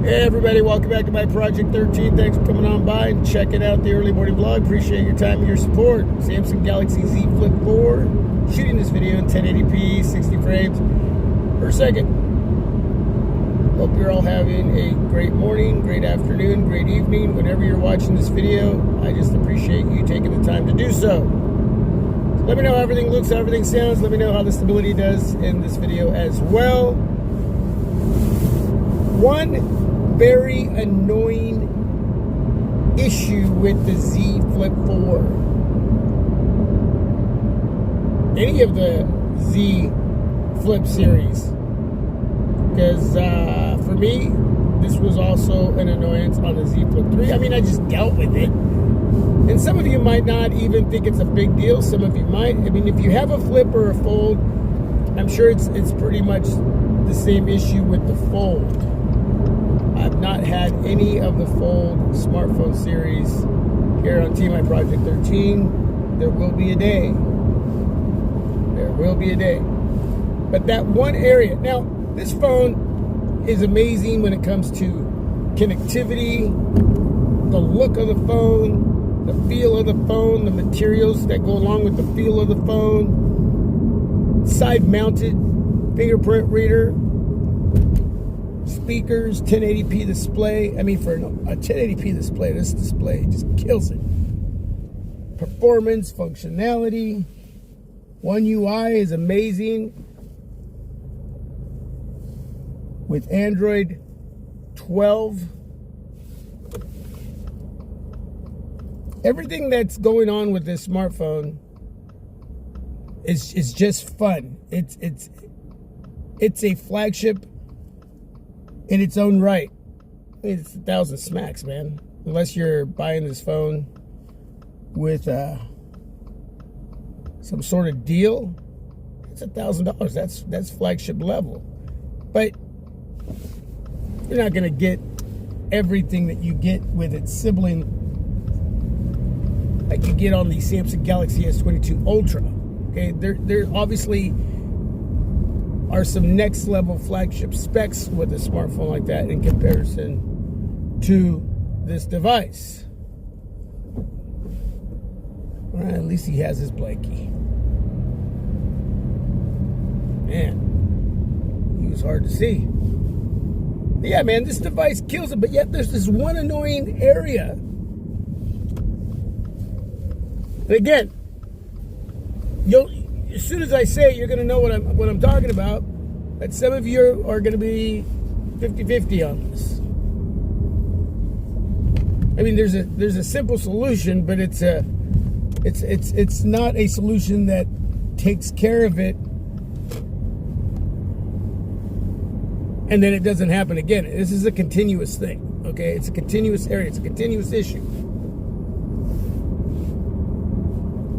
Hey everybody, welcome back to my Project 13. Thanks for coming on by and checking out the early morning vlog. Appreciate your time and your support. Samsung Galaxy Z Flip 4, shooting this video in 1080p, 60 frames per second. Hope you're all having a great morning, great afternoon, great evening, whenever you're watching this video. I just appreciate you taking the time to do so. Let me know how everything looks, how everything sounds. Let me know how the stability does in this video as well. One very annoying issue with the Z Flip 4. Any of the Z Flip series. Because for me, this was also an annoyance on the Z Flip 3. I mean, I just dealt with it. And some of you might not even think it's a big deal. Some of you might. I mean, if you have a Flip or a Fold, I'm sure it's pretty much the same issue with the Fold. I've not had any of the Fold smartphone series here on TMI Project 13. There will be a day. There will be a day. But that one area. Now, this phone is amazing when it comes to connectivity, the look of the phone, the feel of the phone, the materials that go along with the feel of the phone, side-mounted fingerprint reader, speakers, 1080p display. I mean, for a 1080p display, this display just kills it. Performance, functionality, One UI is amazing. With Android 12, everything that's going on with this smartphone is just fun. It's a flagship in its own right. It's 1,000 smacks, man. Unless you're buying this phone with some sort of deal, it's $1,000. That's flagship level. But you're not gonna get everything that you get with its sibling, like you get on the Samsung Galaxy S22 Ultra. Okay, there obviously are some next level flagship specs with a smartphone like that in comparison to this device. All right, at least he has his blankie. Man, he was hard to see. But yeah, man, this device kills it, but yet there's this one annoying area. And again, as soon as I say it, you're going to know what I'm talking about. That some of you are going to be 50-50 on this. I mean, there's a simple solution, but it's not a solution that takes care of it, and then it doesn't happen again. This is a continuous thing. Okay, it's a continuous area. It's a continuous issue,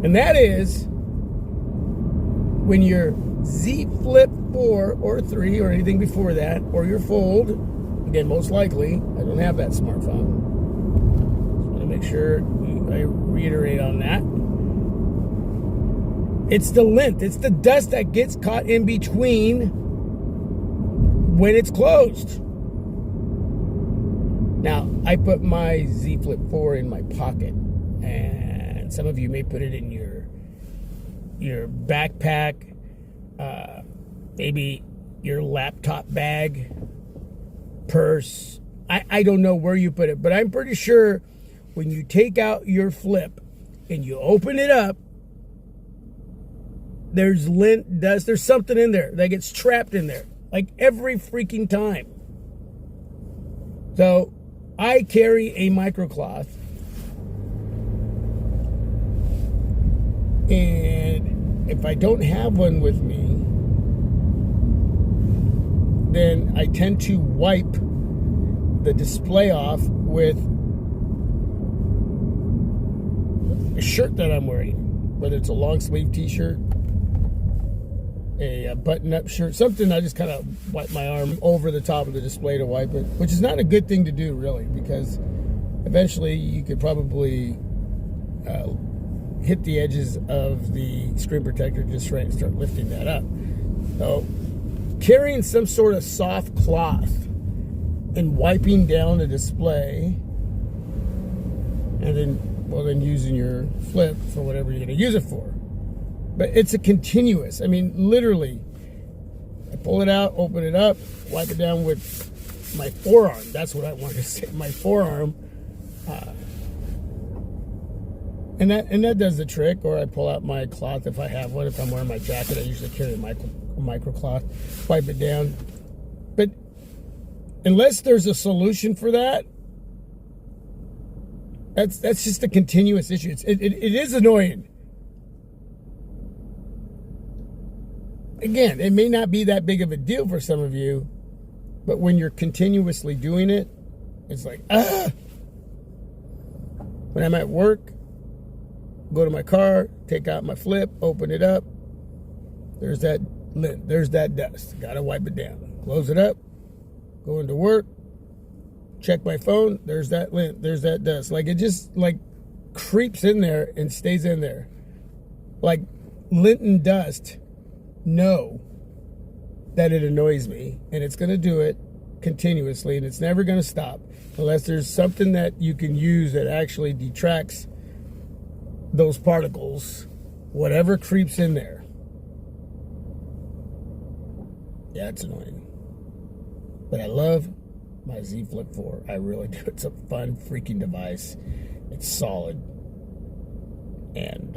and that is when your Z Flip 4 or 3 or anything before that, or your Fold, again, most likely, I don't have that smartphone. Just want to make sure I reiterate on that. It's the lint, it's the dust that gets caught in between when it's closed. Now, I put my Z Flip 4 in my pocket, and some of you may put it in your backpack, maybe your laptop bag, purse. I don't know where you put it, but I'm pretty sure when you take out your Flip and you open it up, there's lint, dust, there's something in there that gets trapped in there, like every freaking time. So I carry a microcloth, and if I don't have one with me, then I tend to wipe the display off with a shirt that I'm wearing, whether it's a long sleeve t-shirt, a button-up shirt, something. I just kind of wipe my arm over the top of the display to wipe it, which is not a good thing to do, really, because eventually you could probably hit the edges of the screen protector just right and start lifting that up. So carrying some sort of soft cloth and wiping down the display, and then using your flip for whatever you're going to use it for. But it's a continuous. I mean, literally, I pull it out, open it up, wipe it down with my forearm. That's what I wanted to say, my forearm. And that does the trick. Or I pull out my cloth if I have one. If I'm wearing my jacket, I usually carry a micro cloth, wipe it down. But unless there's a solution for that, that's just a continuous issue. It is annoying. Again, it may not be that big of a deal for some of you, but when you're continuously doing it, it's like, ah. When I'm at work, go to my car, take out my flip, open it up. There's that lint. There's that dust. Gotta wipe it down. Close it up. Go into work. Check my phone. There's that lint. There's that dust. Like, it just like creeps in there and stays in there. Like, lint and dust know that it annoys me, and it's going to do it continuously, and it's never going to stop unless there's something that you can use that actually detracts those particles, whatever creeps in there. Yeah, it's annoying. But I love my Z Flip 4. I really do. It's a fun freaking device. It's solid. And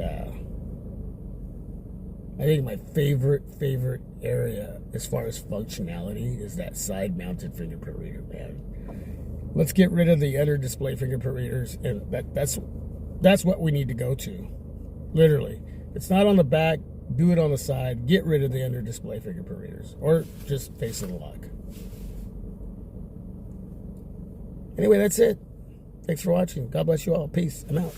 I think my favorite area as far as functionality is that side-mounted fingerprint reader, man. Let's get rid of the under display fingerprint readers, and that's what we need to go to. Literally. It's not on the back, do it on the side, get rid of the under display fingerprint readers, or just face and lock. Anyway, that's it. Thanks for watching. God bless you all. Peace. I'm out.